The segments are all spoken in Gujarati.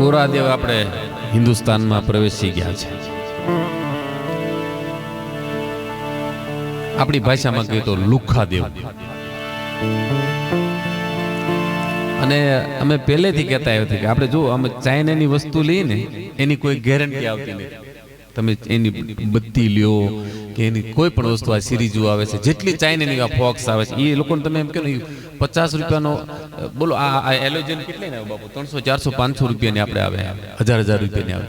કોરાદેવ આપણે હિન્દુસ્તાનમાં પ્રવેશી ગયા છે. આપણી ભાષામાં કહીએ તો લુખાદેવ. અને અમે પહેલેથી કહેતા આવ્યા કે આપણે જો અમે ચાઇનાની વસ્તુ લઈએ ને એની કોઈ ગેરંટી આવતી નથી. તમે એની બત્તી લ્યો કે એની કોઈ પણ વસ્તુ આ સિરીઝો આવે છે, જેટલી ચાઇનાની ફોક્સ આવે છે એ લોકોને તમે એમ કહો 50 રૂપિયાનો બોલો. આ એલોજન કેટલી ને બાપુ 300 400 500 રૂપિયાની આપણે આવે, 1000 રૂપિયાની આવે.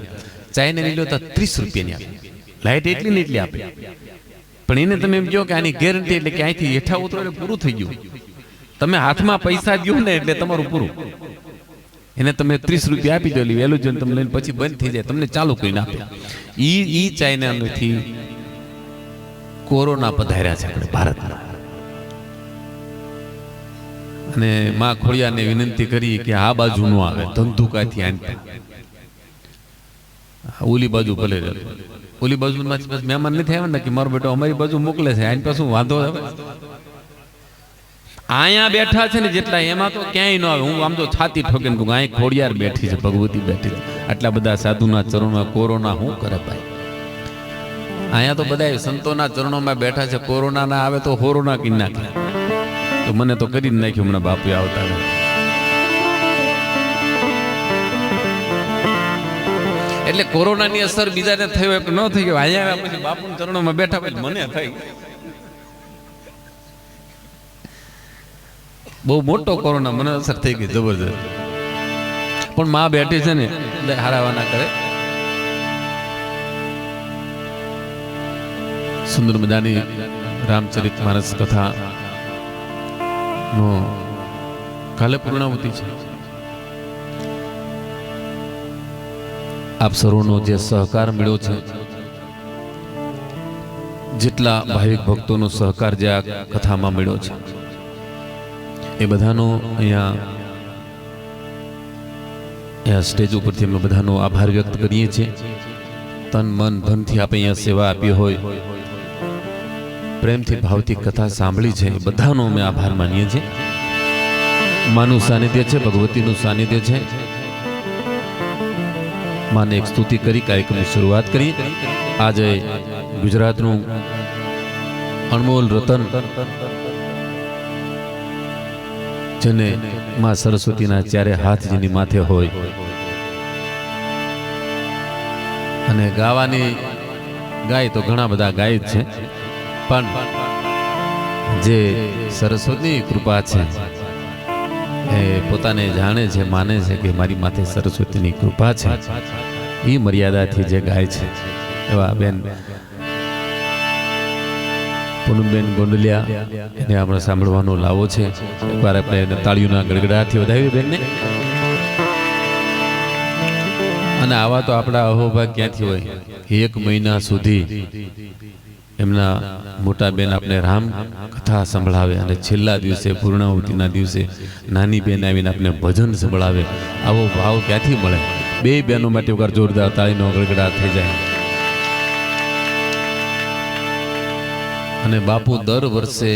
ચાઇનાની લો તો 30 રૂપિયાની આવે. લાઇટ એટલી ને એટલી આપે. પણ એને તમે એમ કહો કે આની ગેરંટી એટલે કે અહીંથી હેઠા ઉતરો એટલે પૂરું થઈ ગયું. તમે હાથમાં પૈસા દો ને એટલે તમારું પૂરું. એને તમે 30 રૂપિયા આપી દો, એલોજન તમે લઈને પછી બંધ થઈ જાય, તમને ચાલુ કરીને આપે. ઈ ચાઇનાથી કોરોના પધાર્યા છે આપણે ભારતમાં. અને માં ખોડિયાને વિનંતી કરી કે આ બાજુ નો આવે, ધંધુકાથી આનતા ઓલી બાજુ ભલે રહે. ઓલી બાજુ મહેમાન નથી આવ્યા ને કે મારો બેટો અમારી બાજુ મોકલે છે, આની પાસે વાંધો આવે. અહીંયા બેઠા છે ને જેટલા, એમાં તો ક્યાંય ન આવે. હું આમ તો છાતી ઠોકીને કહું અહીં ખોડિયાર બેઠી છે, ભગવતી બેઠી છે. આટલા બધા સાધુના ચરણોમાં કોરોના શું કરે ભાઈ? અહીંયા તો બધા સંતોના ચરણોમાં બેઠા છે. કોરોના ના આવે તો હોરોના કરી નાખે. તો મને તો કરી જ નાખ્યું હમણાં બાપુ આવતા. એટલે કોરોનાની અસર બીજાને થયો કે ન થઈ ગયો, અહીંયા આવ્યા પછી બાપુના ચરણોમાં બેઠા પછી મને થઈ. બહુ મોટો કોરોના મને અસર થઈ ગઈ જબરજસ્ત. પણ માં બેઠી છે ને એટલે હારાવા ના કરે. સુંદર મજાની રામચરિત માનસ કથા નો કાલે પૂર્ણાહુતિ છે. આપ સર્વનો જે સહકાર મળ્યો છે, જેટલા ભાવિક ભક્તોનો સહકાર જે આ કથામાં મળ્યો છે, એ બધાનો અહીંયા સ્ટેજ ઉપરથી અમે બધાનો આભાર વ્યક્ત કરીએ છીએ. તન મન ધનથી આપણે અહીંયા સેવા આપી હોય, પ્રેમથી ભાવથી કથા સાંભળી છે, બધાનો અમે આભાર માનીએ છીએ. માનું સાનિધ્ય છે, ભગવતીનું સાનિધ્ય છે. માને એક સ્તુતિ કરી કાર્યક્રમની શરૂઆત કરી. આજે ગુજરાતનું અનમોલ રતન, જેને માં સરસ્વતીના ચારે હાથ જેની માથે હોય, અને ગાવાની ગાય તો ઘણા બધા ગાય જ છે, પણ જે સરસ્વતીની કૃપા છે એ પોતાને જાણે છે, માને છે કે મારી માથે સરસ્વતીની કૃપા છે. એ મર્યાદાથી જે ગાય છે એવા બેન પૂનમબેન ગોંડલિયા, એને આપણે સાંભળવાનો લાવો છે. એકવાર આપણે એને તાળીઓના ગડગડાથી વધાવી બેનને. અને આવા તો આપણા અહોભાગ ક્યાંથી હોય? 1 મહિના સુધી એમના મોટા બેન આપણે રામ કથા સંભળાવે, અને છેલ્લા દિવસે પૂર્ણાહુતિના દિવસે નાની બેન આવીને આપણે ભજન સંભળાવે. આવો ભાવ ક્યાંથી મળે? બે બહેનો માટે એકવાર જોરદાર તાળીનો ગડગડાટ થઈ જાય. અને બાપુ દર વર્ષે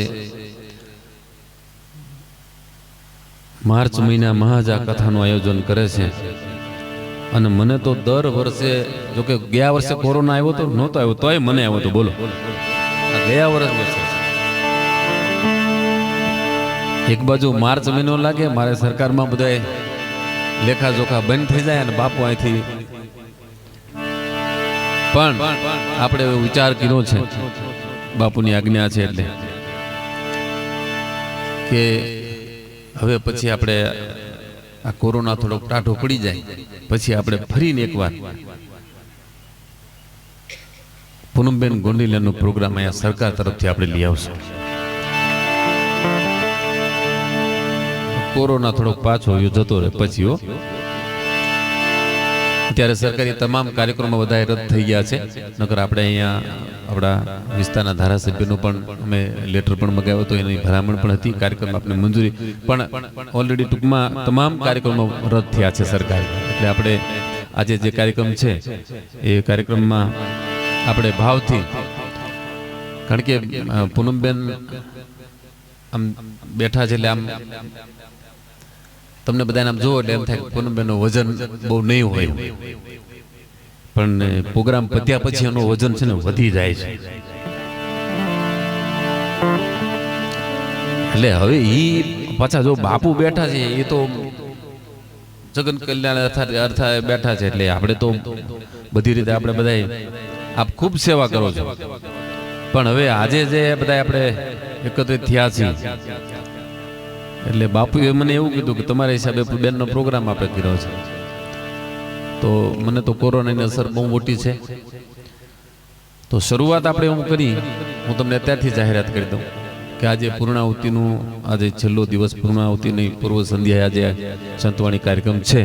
માર્ચ મહિનામાં જ આ કથાનું આયોજન કરે છે. અને મને તો દર વર્ષે, જોકે ગયા વર્ષે કોરોના આવ્યો તો નહોતો આવ્યો, તોય મને આવ્યો તો. બોલો, આ ગયા વર્ષે એક બાજુ માર્ચ મહિનો લાગે, મારે સરકારમાં બધા લેખા જોખા બંધ થઈ જાય, અને બાપુ અહીંથી પણ આપણે વિચાર કર્યો છે, બાપુની આજ્ઞા છે એટલે, કે હવે પછી આપણે આ કોરોના થોડોક ટાઢો પડી જાય પછી આપણે ફરીને એકવાર પૂનમબેન ગોંડલિયાનો પ્રોગ્રામ અહીંયા સરકાર તરફથી આપણે લઈ આવશું. કોરોના થોડોક પાછો જતો રહે પછી. ત્યારે સરકારી તમામ કાર્યક્રમો બધા રદ થઈ ગયા છે. નકર આપણે અહીંયા આપણા વિસ્તારના ધારાસભ્યનું પણ અમે લેટર પણ મગાવ્યો હતો, એની ભલામણ પણ હતી, કાર્યક્રમ આપણે મંજૂરી પણ ઓલરેડી ટૂંકમાં તમામ કાર્યક્રમો રદ થયા છે સરકાર. એટલે આપણે આજે જે કાર્યક્રમ છે એ કાર્યક્રમમાં આપણે ભાવથી, કારણ કે પૂનમબેન આમ બેઠા છે એટલે આમ તમને બધાને આમ જોવો એટલે એમ થાય કે પૂનમબેનનું વજન બહુ નહીં હોય, પણ પ્રોગ્રામ પત્યા પછી એનું વજન છે ને વધી જાય છે. એટલે હવે ઈ પાછા જો બાપુ બેઠા છે એ તો જગન કલ્યાણ અર્થ બેઠા છે, એટલે આપણે તો બધી રીતે આપણે બધા આપ ખૂબ સેવા કરો છો. પણ હવે આજે જે બધા આપણે એકત્રિત થયા છીએ એટલે બાપુએ મને એવું કીધું કે તમારા હિસાબે બેનનો પ્રોગ્રામ આપણે કર્યો છે. તો મને તો કોરોનાની અસર બહુ મોટી છે, તો શરૂઆત આપણે હું કરી, હું તમને અત્યારથી જાહેરાત કરી દઉં કે આજે પૂર્ણાહુતિનું આજે છેલ્લો દિવસ, પૂર્ણાહુતિની પૂર્વ સંધ્યાએ આજે સંતવાણી કાર્યક્રમ છે.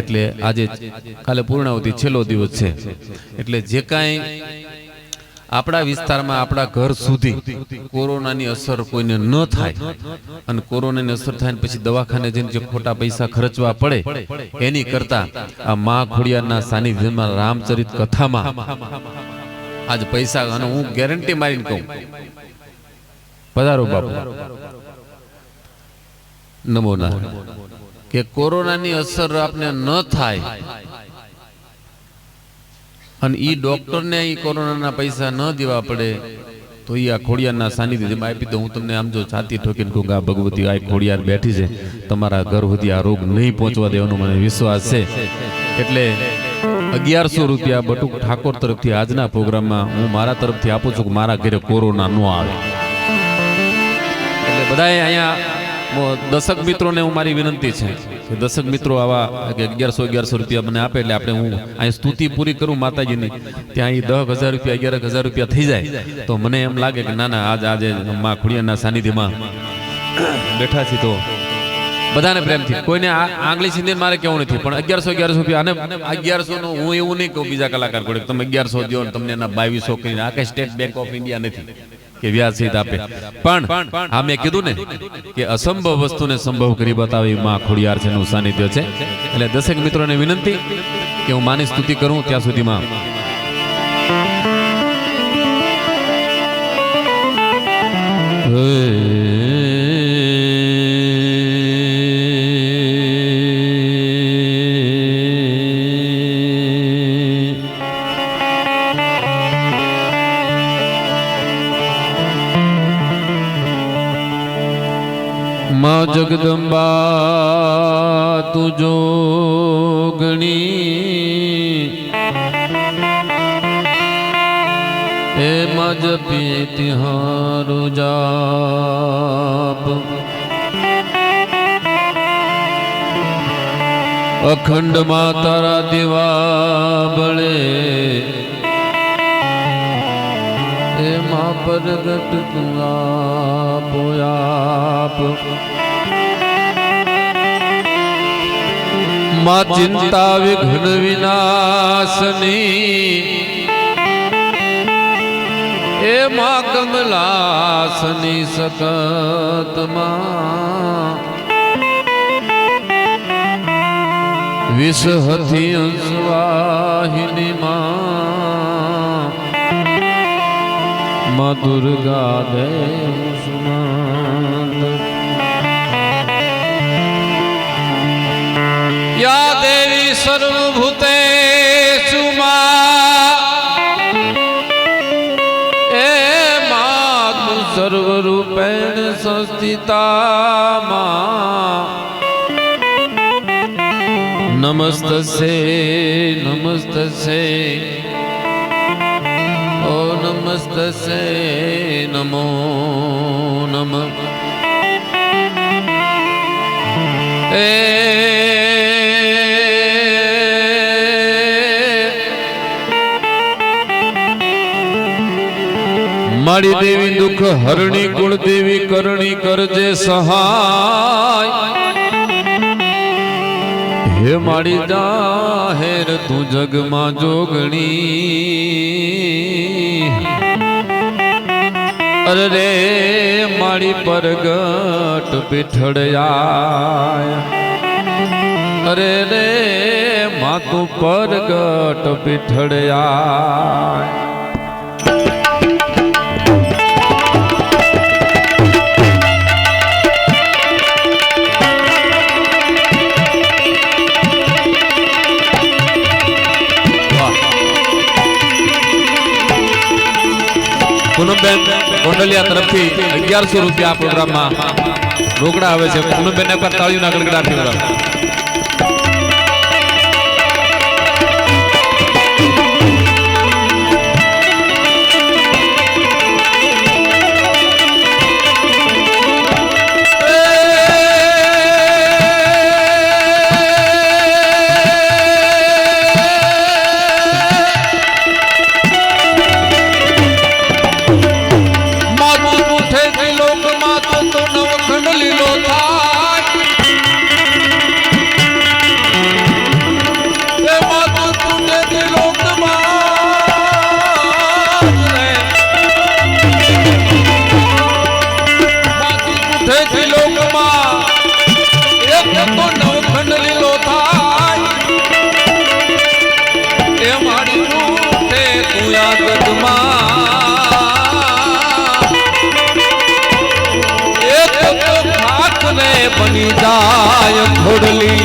એટલે આજે કાલે પૂર્ણાહુતિ છેલ્લો દિવસ છે. એટલે જે કાંઈ આપણા વિસ્તારમાં આપણા ઘર સુધી કોરોનાની અસર કોઈને ન થાય અને કોરોનાની અસર થાય ને પછી દવાખાને જઈને જે ખોટા પૈસા ખર્ચવા પડે એની કરતા આ મા ખોડિયારના સાનિધ્યમાં રામચરિત કથામાં આજ પૈસા, અને હું ગેરંટી મારીને કહું, પધારો બાપુ, નમો નારાયણ, કે કોરોનાની અસર આપને ન થાય અને ઈ ડોક્ટરને ઈ કોરોનાના પૈસા ન દેવા પડે તો ઈ આ ખોડિયારના સાનિધ્યમાં આપી દો. હું તમને આમ જો છાતી ઠોકીને કહું કે આ ભગવતી આ ખોડિયાર બેઠી છે, તમારા ઘર સુધી આ રોગ નહીં પહોંચવા દેવાનો મને વિશ્વાસ છે. એટલે 1100 રૂપિયા બટુક ઠાકોર તરફથી આજના પ્રોગ્રામમાં હું મારા તરફથી આપું છું કે મારા ઘરે કોરોના ન આવે. એટલે બધાએ અહીંયા દર્શક મિત્રોને હું મારી વિનંતી છે કે દર્શક મિત્રો આવા 1100 રૂપિયા મને આપે એટલે આપણે હું અહીં સ્તુતિ પૂરી કરું માતાજીની, ત્યાં અહીં 10,000 રૂપિયા 11,000 રૂપિયા થઈ જાય તો મને એમ લાગે કે ના ના આજે મા ખોડિયારના સાનિધ્યમાં બેઠા છીએ તો બધાને પ્રેમથી, કોઈને આંગળી સિંધીને મારે કેવું નથી, પણ 1100 રૂપિયા, અને 1100 નું હું એવું નહીં કહું બીજા કલાકાર જોડે તમે 1100 દો ને તમને એના 2200 કરીને, આ કઈ સ્ટેટ બેંક ઓફ ઇન્ડિયા નથી કે વ્યાજ સહિત આપે. પણ આ મેં કીધું ને કે અસંભવ વસ્તુને સંભવ કરી બતાવી માં ખોડિયાર છે નું સાનિધ્ય છે. એટલે દર્શક મિત્રોને વિનંતી કે હું માની સ્તુતિ કરું ત્યાં સુધીમાં માં જગદંબા તું જોગણી એ માં જપી તિહારો જાપ, અખંડ માં તારા દેવા બળે એ માં પ્રગટ તું આપો આપ. માં ચિંતા વિઘ્ન વિનાશની એ માં કમલાસની સકત માં વિષહથી અંશવાહિની માં દુર્ગા દેવ સુમંત. યા દેવી સર્વભૂતેષુ માં એ માં તું સર્વરૂપેણ સંસ્થિતા માં. નમસ્તસ્ય નમસ્તસ્ય ઓ નમસ્તસ્ય નમો નમઃ. મારી દેવી દુઃખ હરણી કુળ દેવી કરણી કરજે સહાય. હે મારી જાહેર તું જગમાં જોગણી. અરે રે મારી પરગટ પીઠળાય. અરે રે માતું પરગટ પીઠળાય. પૂનમબેન ગોંડલિયા તરફથી 1100 રૂપિયા આ પ્રોગ્રામમાં રોકડા આવે છે. પૂનમબેન એકવાર તાળીઓના ગડગડાટ પીવડાવો. बनी जाय घोड़ली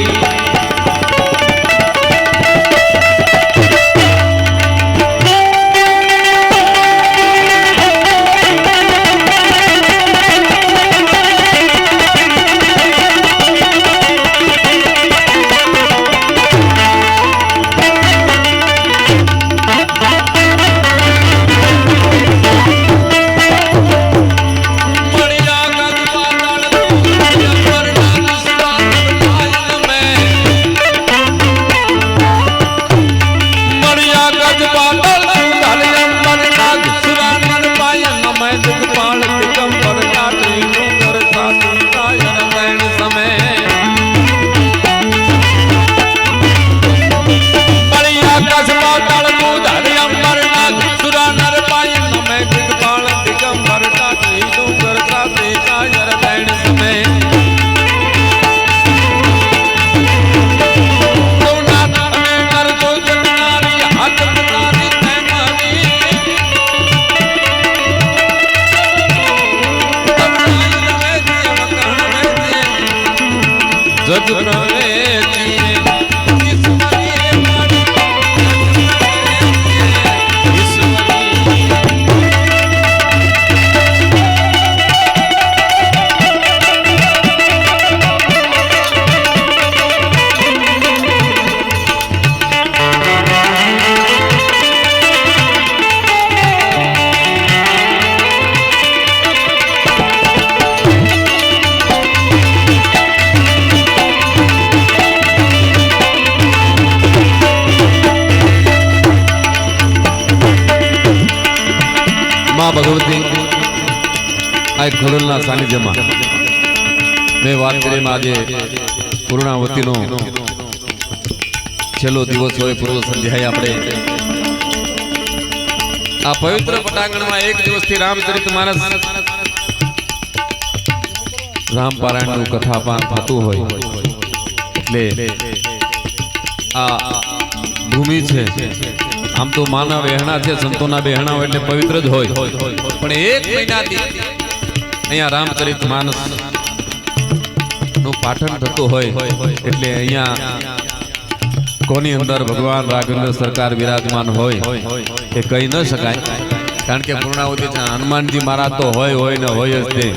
ભગવતી આ ઘોડલના સાનિધ્યમાં મેં વાત કરી આજે પૂર્ણાવતીનો છેલ્લો દિવસ હોય, પૂર્વ સંધ્યાએ આપણે આ પવિત્ર પટાંગણમાં એક દિવસથી રામચરિતમાનસ રામ પારાયણનું કથાપાન થતું હોય એટલે આ ભૂમિ છે. આમ તો માના વહેણા છે, સંતોના વહેણા હોય એટલે પવિત્ર જ હોય, પણ એક મહિનાથી અહીંયા રામચરિતમાનસ નું પાઠન થતું હોય એટલે અહીંયા કોની અંદર ભગવાન રાઘવેન્દ્ર સરકાર વિરાજમાન હોય એ કહી ન શકાય. કારણ કે પૂર્ણાવતી હનુમાનજી મહારાજ તો હોય ને હોય જ તે,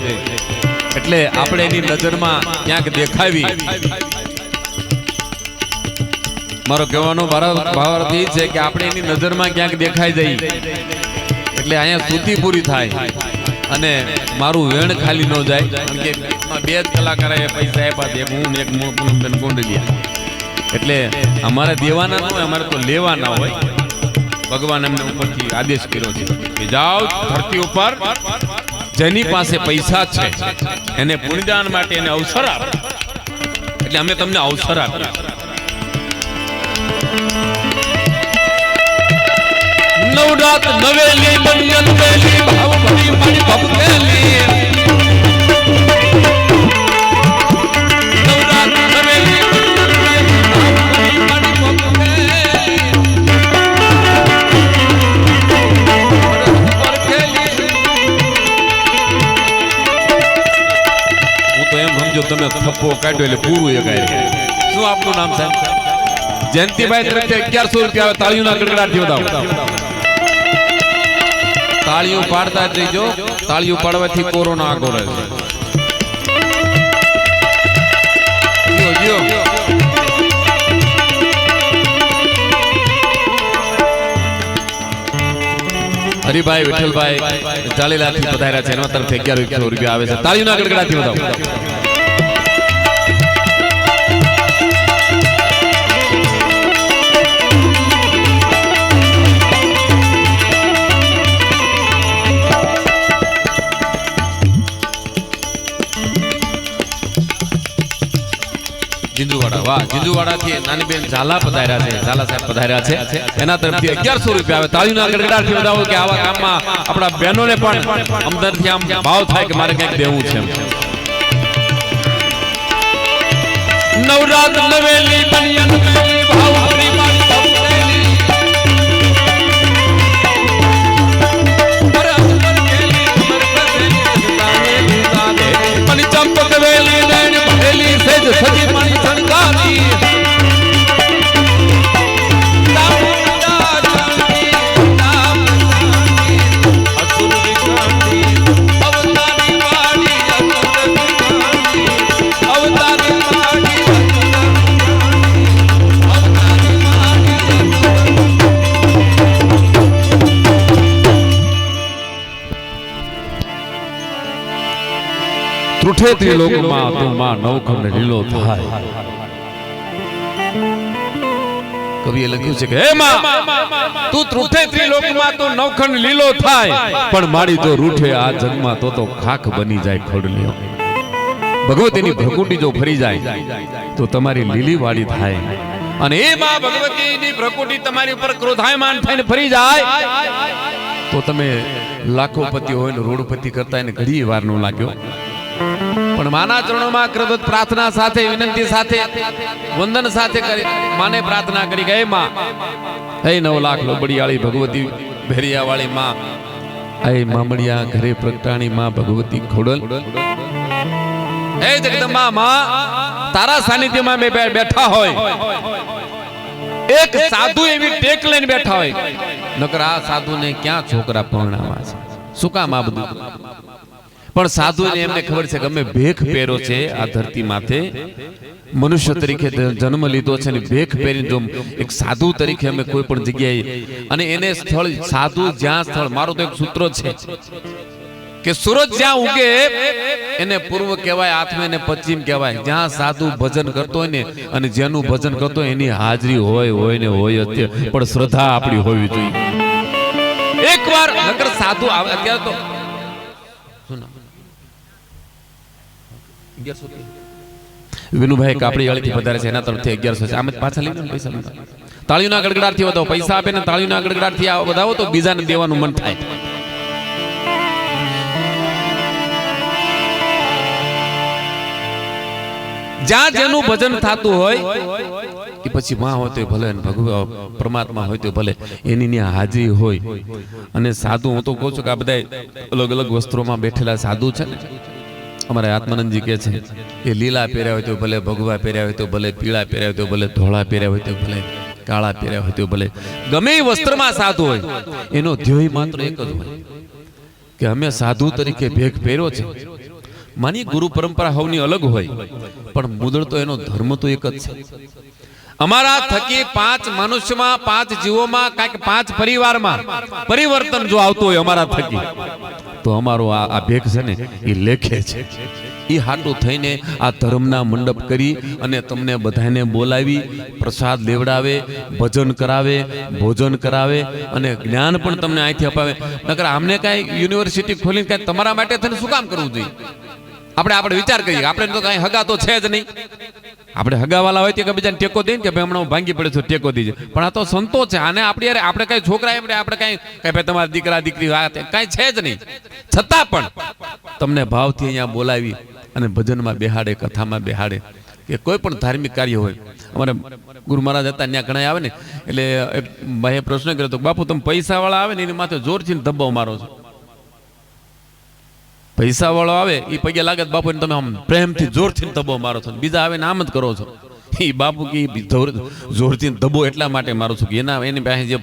એટલે આપણે એની નજરમાં ક્યાંક દેખાવી. મારો કહેવાનો ભાવાર્થ એ છે કે આપણે એની નજરમાં ક્યાંક દેખાઈ જઈએ એટલે અહીંયા સ્તુતિ પૂરી થાય અને મારું વેણ ખાલી ન જાય. કારણ કે બે જ કલાકારોએ પૈસા આપ્યા છે, હું એક પૂનમબેન ગોંડલિયા, એટલે અમારે દેવાના ન હોય, અમારે તો લેવાના હોય. ભગવાન એમને ઉપરથી આદેશ કર્યો છે કે જાઓ ધરતી ઉપર જેની પાસે પૈસા છે એને પુણ્યદાન માટે એને અવસર આપો, એટલે અમે તમને અવસર આપ્યા. નવરાત નવેલી બંધન વેલી ભાવ ભરી મારી ભક્તેલી નવરાત નવેલી હું તો એમ સમજો તમે થપ્પો કાઢ્યો એટલે પૂરું એ કાઢ્યું. શું આપનું નામ સાહેબ? જયંતિભાઈ તરફથી 1100 રૂપિયા તાળીઓના ગડગડાટ વધાવો. તાળીઓ પાડતા જ રહીજો, તાળીઓ પાડવાથી કોરોના આગળ રહે છે. હરિભાઈ વિઠ્ઠલભાઈ જાલીલાથી પધાર્યા છે, એના તરફથી 1100 રૂપિયા આવે છે. તાળીઓના ગડગડાથી વધાવો. જીંજુવાડા, વાહ, જીંજુવાડાથી નાની બેન ઝાલા પધાર્યા છે, ઝાલા સાહેબ પધાર્યા છે, એના તરફથી 1100 રૂપિયા આવે. તાળીના ગડગડાટથી વધાવો કે આવા કામમાં આપણા બહેનોને પણ અંદરથી આમ ભાવ થાય કે મારે કંઈક દેવું છે. નવરાત નવેલી બનિયન મેલી ભાવ હરીમાં સૌતેલી પર અંબર કેલી કમર કસેલી સુતાવેલી સાદે મની ચંપક વેલી નૈણ ભેલી સેજ સજી મણી સંગાતી ત્રુઠે ત્રિલોકમાં તું માં નવખંડ લીલો થાય. કવિએ લખ્યું છે કે હે માં તું ત્રુઠે ત્રિલોકમાં તું નવખંડ લીલો થાય, પણ મારી તો રૂઠે આ જન્મમાં તો ખાખ બની જાય ખોડલીઓ. ભગવતીની ભ્રકુટી જો ફરી જાય તો તમારી લીલી વાળી થાય, અને એ માં ભગવતીની ભ્રકુટી તમારી ઉપર ક્રોધાયમાન થઈને ફરી જાય તો તમે લાખોપતિ હોય ને રોડપતિ કરતા એને ઘણી વાર નો લાગ્યો. પણ માના ચરણોમાં કૃતજ્ઞ પ્રાર્થના સાથે, વિનંતી સાથે, વંદન સાથે કરી માને પ્રાર્થના કરી ગઈ માં હે 9 લાખ લોબડીવાળી ભગવતી ભેરિયાવાળી માં, હે મામડિયા ઘરે પ્રગટાણી માં ભગવતી ખોડલ, હે જગદંબા માં તારા સાનિધ્યમાં મે બેઠા હોય, એક સાધુ એવી ટેક લઈને બેઠા હોય, નકર આ સાધુને ક્યાં છોકરા પરણાવા છે, શું કામ આ બધું? પણ સાધુને એમને ખબર છે કે અમે ભેખ પહેરો છે આ ધરતી માથે, મનુષ્ય તરીકે જન્મ લીધો છે ને ભેખ પહેરીને જો એક સાધુ તરીકે અમે કોઈ પણ જગ્યાએ, અને એને સ્થળ સાધુ જ્યાં સ્થળ, મારો તો એક સૂત્ર છે કે સૂરજ જ્યાં ઉગે એને પૂર્વ કહેવાય, આથમે ને પશ્ચિમ કહેવાય. જ્યાં સાધુ ભજન કરતો હોય ને અને જેનું ભજન કરતો હોય એની હાજરી હોય ને હોય જ, પણ શ્રદ્ધા આપણી હોવી જોઈએ. એકવાર નકર સાધુ આવે. અત્યારે તો વિનુભાઈ કાપડી વાળીથી પધારે છે, એના તરફથી 1100 છે. આમ જ પાછા લઈને પૈસા લીધા. તાળીઓના ગડગડાટથી વધાવો, પૈસા આપે ને તાળીઓના ગડગડાટથી વધાવો તો બીજાને દેવાનું મન થાય. જ્યાં જેનું ભજન થતું હોય કે પછી માં હોય તો ભલે, ભગવાન પરમાત્મા હોય તો ભલે, એની ત્યાં હાજરી હોય. અને સાધુ, હું તો કહું છું કે આ બધા અલગ અલગ વસ્ત્રોમાં બેઠેલા સાધુ છે ને, અમારા આત્માનંદજી કહે છે એ લીલા પહેર્યા હોય તો ભલે, ભગવા પહેર્યા હોય તો ભલે, પીળા પહેર્યા હોય તો ભલે, ધોળા પહેર્યા હોય તો ભલે, કાળા પહેર્યા હોય તો ભલે, ગમે એ વસ્ત્રમાં સાધુ હોય, એનો ધ્યેય માત્ર એક જ હોય કે અમે સાધુ તરીકે ભેખ પહેર્યો છે. માની ગુરુ પરંપરા હવની અલગ હોય, પણ મુદળ તો એનો ધર્મ તો એક જ છે. અમારા થકી 5 મનુષ્યમાં, 5 જીવોમાં, કાંઈક 5 પરિવારમાં પરિવર્તન જો આવતું હોય અમારા થકી, તો અમારો આ ભેખ છે ને એ લેખે છે. એ હાટું થઈને આ ધર્મના મંડપ કરી અને તમને બધાને બોલાવી, પ્રસાદ લેવડાવે, ભજન કરાવે, ભોજન કરાવે અને જ્ઞાન પણ તમને અહીંથી અપાવે. નકર આમને કાંઈ યુનિવર્સિટી ખોલીને કાંઈ તમારા માટે થઈને શું કામ કરવું જોઈએ? આપણે વિચાર કરીએ, આપણે તો કાંઈ હગા તો છે જ નહીં. આપણે હગાવાલા હોય કે બીજાને ટેકો દઈએ કે ભાઈ હમણાં ભાંગી પડે છે ટેકો દીજે, પણ આ તો સંતો છે. આને આપણે કઈ છોકરા એમ આપણે કઈ ભાઈ તમારા દીકરા દીકરી કઈ છે જ નહીં, છતાં પણ તમને ભાવથી અહીંયા બોલાવી અને ભજનમાં બેહાડે, કથામાં બેહાડે, કે કોઈ પણ ધાર્મિક કાર્ય હોય. અમારે ગુરુ મહારાજ હતા ત્યાં ઘણા આવે ને, એટલે એક ભાઈએ પ્રશ્ન કર્યો તો, બાપુ તમે પૈસા વાળા આવે ને એની માથે જોરથી ધબ્બો મારો છો. પૈસા વાળો આવે એ પગે લાગે બાપુ ને તમે આમ પ્રેમથી જોરથી ધબ્બો મારો છો, બીજા આવે ને આમ જ કરો છો. એ બાપુ કે જોરથી ધબો એટલા માટે મારું છું કે એની પાસે જે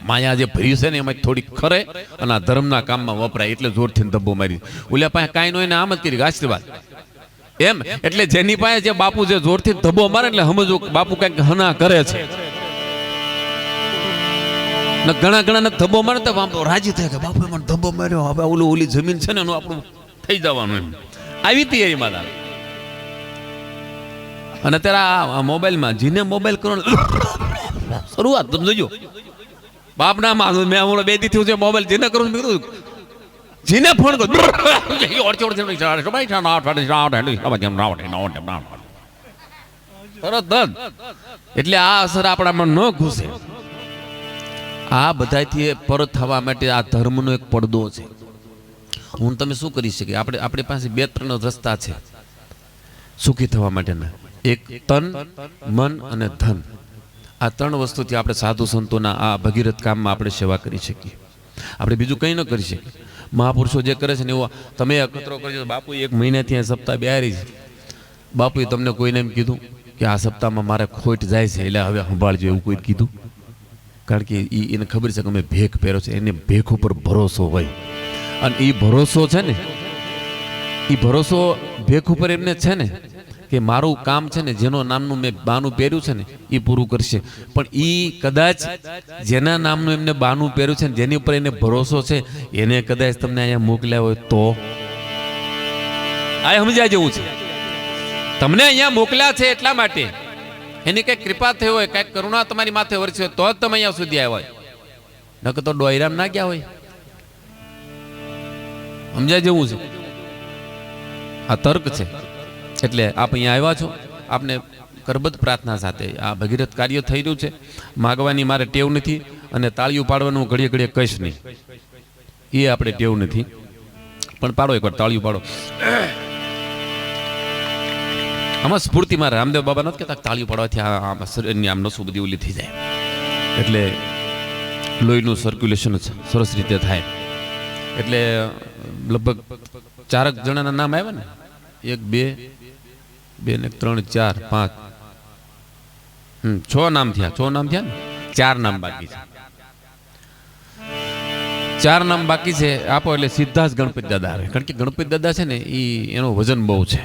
માયા જે ભર્યું છે ને એમાં થોડી ખરે અને આ ધર્મના કામમાં વપરાય એટલે જોરથી ધબ્બો મારી. ઓલા પાસે કાંઈ નો એને આમ જ કરી આશીર્વાદ એમ. એટલે જેની પાસે જે બાપુ જે જોરથી ધબ્બો મારે એટલે સમજવું બાપુ કઈક હના કરે છે. ઘણા ને ધબ્બો મારે તો બાપુ રાજી થાય કે બાપુ મને ધબ્બો માર્યો, હવે ઓલી જમીન છે ને એનું આપણું થઈ જવાનું એમ. આવી તૈયારીમાં આવે. અને અત્યારે આ મોબાઈલમાં જીને મોબાઈલ કરવાનો શરૂઆત તમે જોજો બાપના માં મેં હમણાં 2 દી થયું છે મોબાઈલ જેને કરું મેં કીધું જીને ફોન કર એટલે આ અસર આપણામાં ન ઘૂસે. આ બધાથી પર થવા માટે આ ધર્મનો એક પડદો છે. હું તમે શું કરી શકીએ? આપણી પાસે 2-3 રસ્તા છે સુખી થવા માટેના. એક તન, મન અને ધન. આ 3 વસ્તુથી આપણે સાધુ સંતોના આ ભગીરથ કામમાં આપણે સેવા કરી શકીએ. આપણે બીજું કંઈ ન કરી શકીએ. મહાપુરુષો જે કરે છે ને એવો તમે અખતરો કરજો. બાપુ 1 મહિનાથી આ સપ્તાહ બેહારી છે. બાપુએ તમને કોઈને એમ કીધું કે આ સપ્તાહમાં મારે ખોટ જાય છે એટલે હવે સંભાળજો એવું કોઈ કીધું? કારણ કે એને ખબર છે કે અમે ભેખ પહેર્યો છે. એને ભેખ ઉપર ભરોસો હોય અને એ ભરોસો છે ને એ ભરોસો ભેખ ઉપર એમને છે ને કે મારું કામ છે ને જેનો નામનું મેં બાનું પહેર્યું છે ને એ પૂરું કરશે. પણ એ કદાચ જેના નામનું એમને બાનું પહેર્યું છે ને જેની ઉપર એને ભરોસો છે એને કદાચ તમને અહીંયા મોકલ્યા હોય તો આ સમજાય જેવું છે. તમને અહીંયા મોકલ્યા છે એટલા માટે એની કઈ કૃપા થઈ હોય, કઈક કરુણા તમારી માથે વરસી હોય તો જ તમે અહીંયા સુધી આવ્યા હોય. નકર તો ડોયરામ ના ગયા હોય. સમજાય જેવું છે. આ તર્ક છે. એટલે આપ અહીંયા આવ્યા છો. આપને કરબદ્ધ પ્રાર્થના સાથે આ ભગીરથ કાર્ય થઈ રહ્યું છે. માગવાની મારે ટેવ નથી અને તાળીઓ પાડવાનું ઘડીએ ઘડીએ કહીશ નહીં. એ આપણે ટેવ નથી. પણ પાડો એકવાર તાળીઓ પાડો. આમાં સ્ફૂર્તિ મારે રામદેવ બાબા નથી કહેતા તાળીઓ પાડવાથી આમ શરીરની આમ નસો બધી ઓલી થઈ જાય એટલે લોહીનું સર્ક્યુલેશન સરસ રીતે થાય. એટલે લગભગ 4 જણાના નામ આવ્યા ને. 1 2 ને 3 4 5 6 નામ થયા. 6 નામ થયા ને. 4 નામ બાકી છે. 4 નામ બાકી છે. આપો એટલે સીધા જ ગણપતિ દાદા આવે. કારણ કે ગણપતિ દાદા છે ને એનું વજન બહુ છે.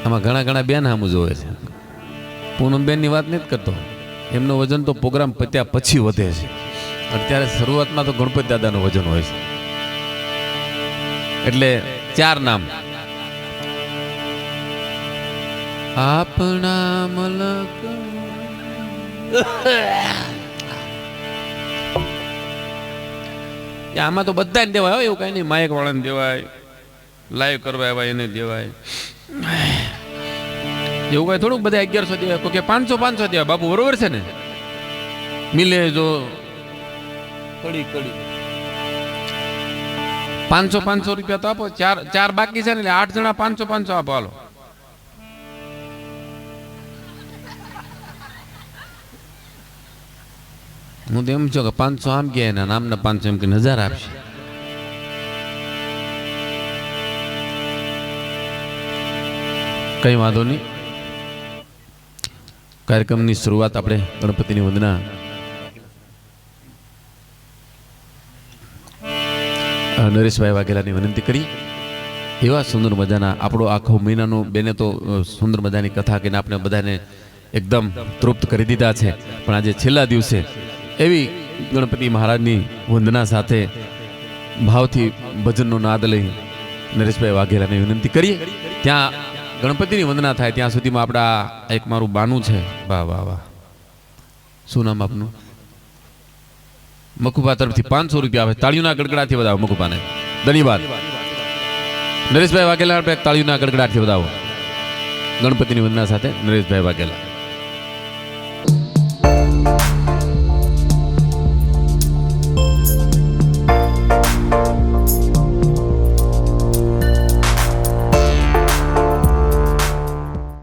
આમાં ઘણા બેન સામું જોવે છે. પૂનમબેન ની વાત નથી કરતો. એમનું વજન તો પ્રોગ્રામ પત્યા પછી વધે છે. અત્યારે શરૂઆતમાં તો ગણપતિ દાદાનું વજન હોય છે. એટલે 4 નામ. આપણા મલક આમાં તો બધાને દેવાય. એવું કઈ નહીં. માયક વાળાને દેવાય, લાઈવ કરવા આવ્યા એને દેવાય. એવું કઈ થોડુંક બધા 1100 દેવાય કે 500 દેવાય. બાપુ બરોબર છે ને? મિલે જો કડી 500 રૂપિયા તો આપો. 4 બાકી છે ને એટલે 8 જણા 500 આપો. હાલો હું તો એમ છું કે 500 આમ કે એના નામના 500 એમ કે 1000 આપશે. કઈ વાંધો નહીં. કાર્યક્રમની શરૂઆત આપણે ગણપતિની વંદના નરેશભાઈ વાઘેલાની વિનંતી કરી. એવા સુંદર મજાના આપણો આખો મહિનાનો બેને તો સુંદર મજાની કથા કહીને આપણે બધાને એકદમ તૃપ્ત કરી દીધા છે. પણ આજે છેલ્લા દિવસે એવી ગણપતિ મહારાજની વંદના સાથે ભાવથી ભજનનો નાદ લઈ નરેશભાઈ વાઘેલાની વિનંતી કરીએ. ત્યાં ગણપતિની વંદના થાય ત્યાં સુધીમાં આપણા એક મારું બાનું છે. વાહ વાહ વાહ. શું નામ આપનું? મકુપા તરફથી 500 રૂપિયા આવે. તાળીઓના ગડગડાથી વધાવો મકુપાને. ધન્યવાદ. નરેશભાઈ વાઘેલા તાળીઓના ગડગડાથી વધાવો. ગણપતિની વંદના સાથે નરેશભાઈ વાઘેલા.